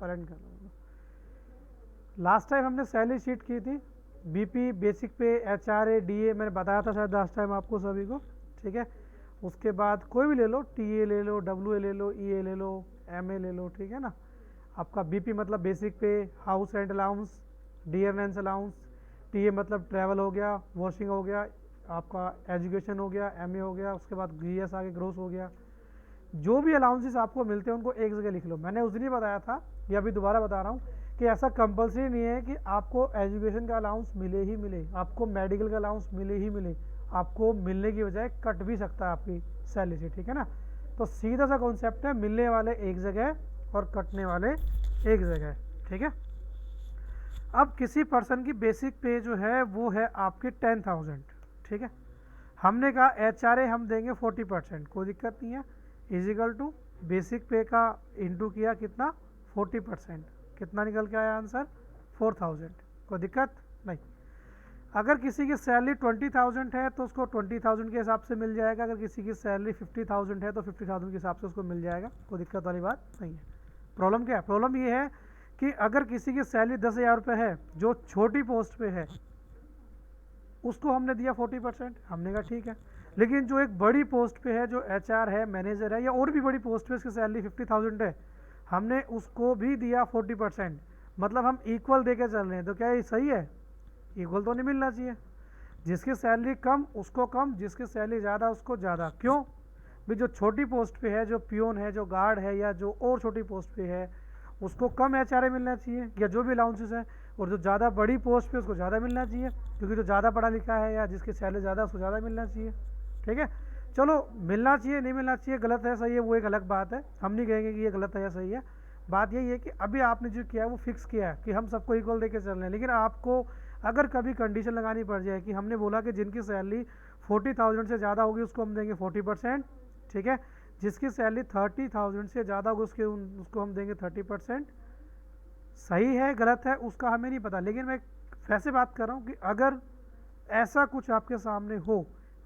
Silent करना होगा। Last time हमने सैलरी शीट की थी, बीपी, बेसिक पे, एचआरए, डीए, मैंने बताया था शायद लास्ट टाइम आपको सभी को, ठीक है। उसके बाद कोई भी ले लो, टीए ले लो, डब्ल्यूए ले लो, ईए ले लो, एमए ले लो, ठीक है ना। आपका बीपी मतलब basic pay, house rent allowance, dearness allowance, TA मतलब ट्रैवल हो गया, वॉशिंग हो गया, आपका एजुकेशन हो गया, एमए हो गया, उसके बाद जीएस आगे ग्रोस हो गया। जो भी अलाउंसेस आपको मिलते हैं उनको एक जगह लिख लो। मैंने उस दिन ही बताया था, या अभी दोबारा बता रहा हूँ कि ऐसा कंपलसरी नहीं है कि आपको एजुकेशन का अलाउंस मिले ही मिले, आपको मेडिकल का अलाउंस मिले ही मिले, आपको मिलने की बजाय कट भी सकता है आपकी सैलरी से, ठीक है ना। तो सीधा सा कॉन्सेप्ट है, मिलने वाले एक जगह और कटने वाले एक जगह, ठीक है। अब किसी पर्सन की बेसिक पे जो है वो है आपकी 10,000, ठीक है। हमने कहा एचआरए हम देंगे 40%, कोई दिक्कत नहीं है, इजिकल टू बेसिक पे का इंटू किया कितना 40%, कितना निकल के आया आंसर 4,000, कोई दिक्कत नहीं। अगर किसी की सैलरी 20,000 है तो उसको 20,000 के हिसाब से मिल जाएगा, अगर किसी की सैलरी 50,000 है तो 50,000 के हिसाब से उसको मिल जाएगा, कोई दिक्कत वाली बात नहीं है। प्रॉब्लम क्या है? प्रॉब्लम ये है कि अगर किसी की सैलरी 10,000 रुपये है जो छोटी पोस्ट पे है, उसको हमने दिया 40%, हमने कहा ठीक है। लेकिन जो एक बड़ी पोस्ट पे है, जो एचआर है, मैनेजर है, या और भी बड़ी पोस्ट पे उसकी सैलरी 50,000 है, हमने उसको भी दिया 40%, मतलब हम इक्वल दे के चल रहे हैं। तो क्या ये सही है? इक्वल तो नहीं मिलना चाहिए। जिसकी सैलरी कम उसको कम, जिसकी सैलरी ज़्यादा उसको ज़्यादा। क्यों भी? जो छोटी पोस्ट पे है, जो पियोन है, जो गार्ड है, या जो और छोटी पोस्ट पे है, उसको कम एचआरए मिलना चाहिए, या जो भी अलाउंसेस है। और जो ज़्यादा बड़ी पोस्ट पे उसको ज़्यादा मिलना चाहिए, क्योंकि जो ज़्यादा पढ़ा लिखा है या जिसकी सैलरी ज़्यादा उसको ज़्यादा मिलना चाहिए, ठीक है। चलो, मिलना चाहिए नहीं मिलना चाहिए, गलत है सही है वो एक अलग बात है, हम नहीं कहेंगे कि ये गलत है या सही है। बात यही है कि अभी आपने जो किया है वो फिक्स किया है कि हम सबको इक्वल देके चल रहे हैं। लेकिन आपको अगर कभी कंडीशन लगानी पड़ जाए कि हमने बोला कि जिनकी सैलरी 40,000 से ज़्यादा होगी उसको हम देंगे 40%, ठीक है। जिसकी सैलरी 30,000 से ज़्यादा होगी उसको हम देंगे 30%। सही है गलत है उसका हमें नहीं पता, लेकिन मैं वैसे बात कर रहा हूँ कि अगर ऐसा कुछ आपके सामने हो,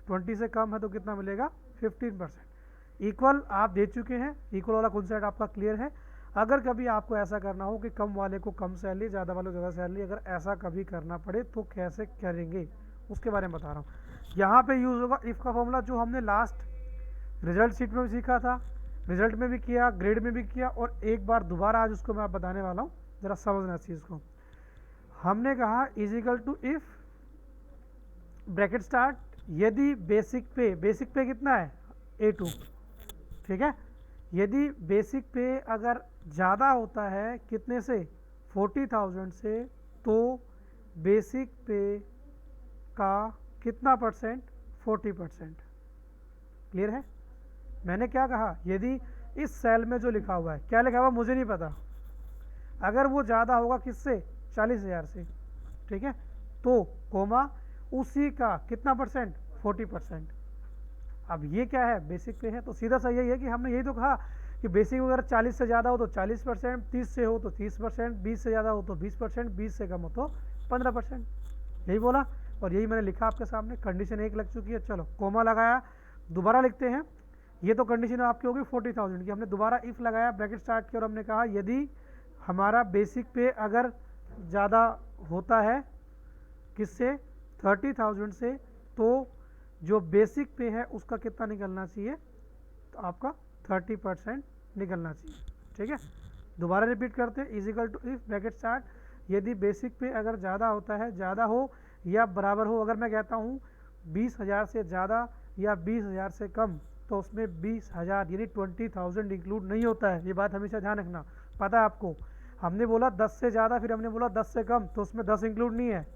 20 से कम है तो कितना मिलेगा 15%। इक्वल आप दे चुके हैं, इक्वल वाला कॉन्सेप्ट आपका क्लियर है। अगर कभी आपको ऐसा करना हो कि कम वाले को कम सैलरी, ज़्यादा वाले को ज़्यादा सैलरी, अगर ऐसा कभी करना पड़े तो कैसे करेंगे उसके बारे में बता रहा हूँ। यहाँ पे यूज़ होगा इफ़ का फॉर्मूला, जो हमने लास्ट रिजल्ट शीट में भी सीखा था, रिजल्ट में भी किया, ग्रेड में भी किया, और एक बार दोबारा आज उसको मैं बताने वाला हूँ, ज़रा समझना इस चीज़ को। हमने कहा equal to if bracket start, यदि बेसिक पे कितना है A2, ठीक है। यदि बेसिक पे अगर ज़्यादा होता है कितने से 40,000 से, तो बेसिक पे का कितना परसेंट 40%। क्लियर है? मैंने क्या कहा? यदि इस सेल में जो लिखा हुआ है, क्या लिखा हुआ मुझे नहीं पता, अगर वो ज़्यादा होगा किससे 40,000 से, ठीक है, तो कोमा उसी का कितना परसेंट 40%। अब ये क्या है? बेसिक पे है, तो सीधा सा यही है कि हमने यही तो कहा कि बेसिक अगर 40 से ज़्यादा हो तो 40%, 30 से हो तो 30%, 20 से ज़्यादा हो तो 20%, 20 से कम हो तो 15%, यही बोला और यही मैंने लिखा आपके सामने। कंडीशन एक लग चुकी है, चलो कोमा लगाया, दोबारा लिखते हैं। ये तो कंडीशन आपकी होगी 40,000 की, हमने दोबारा इफ़ लगाया, ब्रैकेट स्टार्ट किया और हमने कहा यदि हमारा बेसिक पे अगर ज़्यादा होता है किससे 30,000 से, तो जो बेसिक पे है उसका कितना निकलना चाहिए? तो आपका 30% निकलना चाहिए, ठीक है। दोबारा रिपीट करते हैं, equal to if bracket start, यदि बेसिक पे अगर ज़्यादा होता है, ज़्यादा हो या बराबर हो, अगर मैं कहता हूँ 20,000 से ज़्यादा या 20,000 से कम, तो उसमें 20,000 यानी 20,000 इंक्लूड नहीं होता है। ये बात हमेशा ध्यान रखना, पता है आपको। हमने बोला 10 से ज़्यादा, फिर हमने बोला 10 से कम, तो उसमें 10 इंक्लूड नहीं है।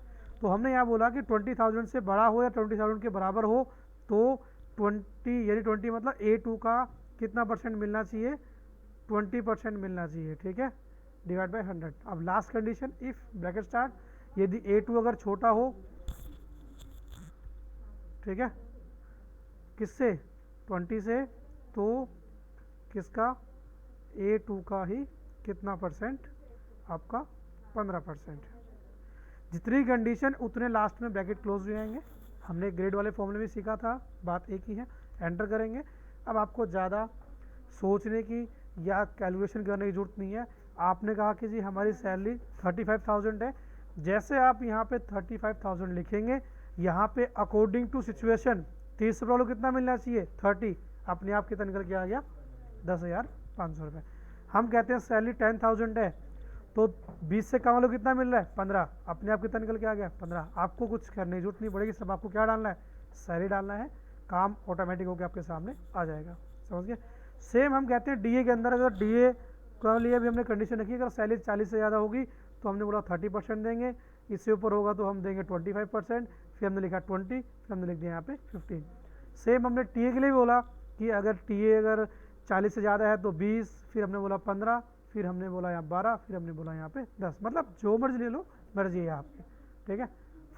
तो हमने यहाँ बोला कि 20,000 से बड़ा हो या 20,000 के बराबर हो, तो 20 यानी 20 मतलब A2 का कितना परसेंट मिलना चाहिए? 20% मिलना चाहिए, ठीक है, डिवाइड बाय 100। अब last condition if bracket start, यदि A2 अगर छोटा हो, ठीक है, किससे 20 से, तो किसका A2 का ही कितना परसेंट? आपका 15%। जितनी कंडीशन उतने लास्ट में ब्रैकेट क्लोज हो जाएंगे। हमने ग्रेड वाले फॉर्मूले में सीखा था, बात एक ही है, एंटर करेंगे। अब आपको ज़्यादा सोचने की या कैलकुलेशन करने की ज़रूरत नहीं है, आपने कहा कि जी हमारी सैलरी 35,000 है, जैसे आप यहाँ पे 35,000 लिखेंगे, यहाँ पे अकॉर्डिंग टू सिचुएशन 30 से प्रॉब्लम कितना मिलना चाहिए 30, अपने आप कितना निकल के आ गया 10,500 रुपये। हम कहते हैं सैलरी 10,000 है, तो 20 से कम वालों कितना मिल रहा है 15, अपने आप कितना निकल के आ गया 15। आपको कुछ करने की जरूरत नहीं पड़ेगी, सब आपको क्या डालना है सैलरी डालना है, काम ऑटोमेटिक होकर आपके सामने आ जाएगा, समझ गए। सेम हम कहते हैं डीए के अंदर, अगर डीए के लिए भी हमने कंडीशन रखी, अगर सैलरी 40 से ज़्यादा होगी तो हमने बोला 30% देंगे, इससे ऊपर होगा तो हम देंगे 25%, फिर हमने लिखा 20, फिर हमने लिख दिया यहाँ पे 15। सेम हमने टीए के लिए भी बोला कि अगर टीए अगर 40 से ज़्यादा है तो 20, फिर हमने बोला 15, फिर हमने बोला यहाँ 12, फिर हमने बोला यहाँ पे 10, मतलब जो मर्जी ले लो, मर्जी है आपकी, ठीक है।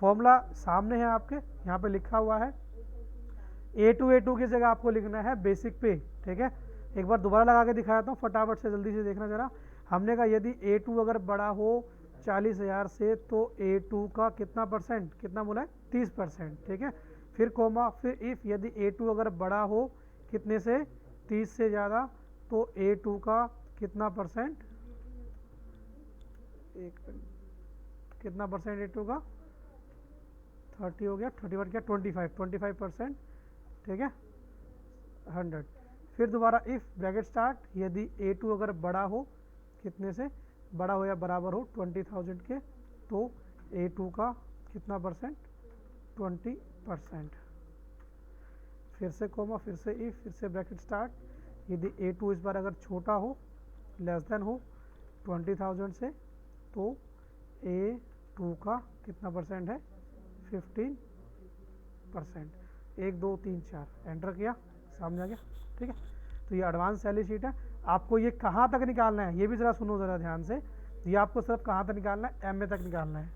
फॉर्मूला सामने है आपके, यहाँ पे लिखा हुआ है। A2 की जगह आपको लिखना है बेसिक पे, ठीक है। एक बार दोबारा लगा के दिखाता हूँ फटाफट से, जल्दी से देखना जरा। हमने कहा यदि A2 अगर बड़ा हो 40,000 से तो A2 का कितना परसेंट, कितना बोला है 30%, ठीक है। फिर कोमा, फिर इफ यदि A2 अगर बड़ा हो कितने से 30 से ज़्यादा तो A2 का कितना परसेंट, कितना परसेंट A2 का 30 हो गया, 31 क्या 25%, ठीक है 100। फिर दोबारा इफ ब्रैकेट स्टार्ट, यदि A2 अगर बड़ा हो कितने से, बड़ा हो या बराबर हो 20,000 के, तो A2 का कितना परसेंट 20%। फिर से कोमा, फिर से इफ, फिर से ब्रैकेट स्टार्ट, यदि A2 इस बार अगर छोटा हो लेस देन हो 20,000 से तो A2 का कितना परसेंट है 15%। 1 2 3 4 एंटर किया, सामने आ गया, ठीक है। तो ये एडवांस सैलरी शीट है। आपको ये कहाँ तक निकालना है ये भी ज़रा सुनो ज़रा ध्यान से, ये आपको सिर्फ कहाँ तक निकालना है MA तक निकालना है।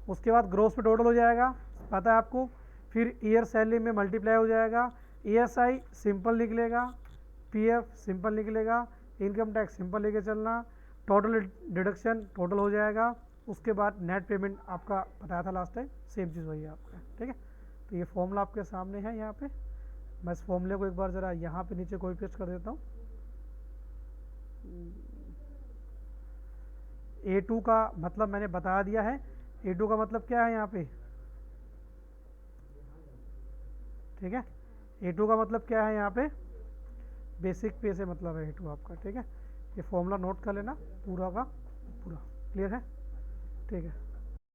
उसके बाद ग्रोस पे टोटल हो जाएगा, पता है आपको, फिर ईयर सैलरी में मल्टीप्लाई हो जाएगा, ESI सिंपल निकलेगा, PF सिंपल निकलेगा, इनकम टैक्स सिंपल लेके चलना, टोटल डिडक्शन टोटल हो जाएगा, उसके बाद नेट पेमेंट आपका बताया था लास्ट टाइम, सेम चीज़ वही है आपका, ठीक है। तो ये फॉर्मूला आपके सामने है यहाँ पे, मैं इस फॉर्मूले को एक बार ज़रा यहाँ पे नीचे कॉपी पेस्ट कर देता हूँ। A2 का मतलब मैंने बता दिया है, A2 का मतलब क्या है यहाँ पे, ठीक है। A2 का मतलब क्या है यहाँ पे, बेसिक पे से मतलब है A2 आपका, ठीक है। ये फॉर्मूला नोट कर लेना पूरा का पूरा, क्लियर है, ठीक है।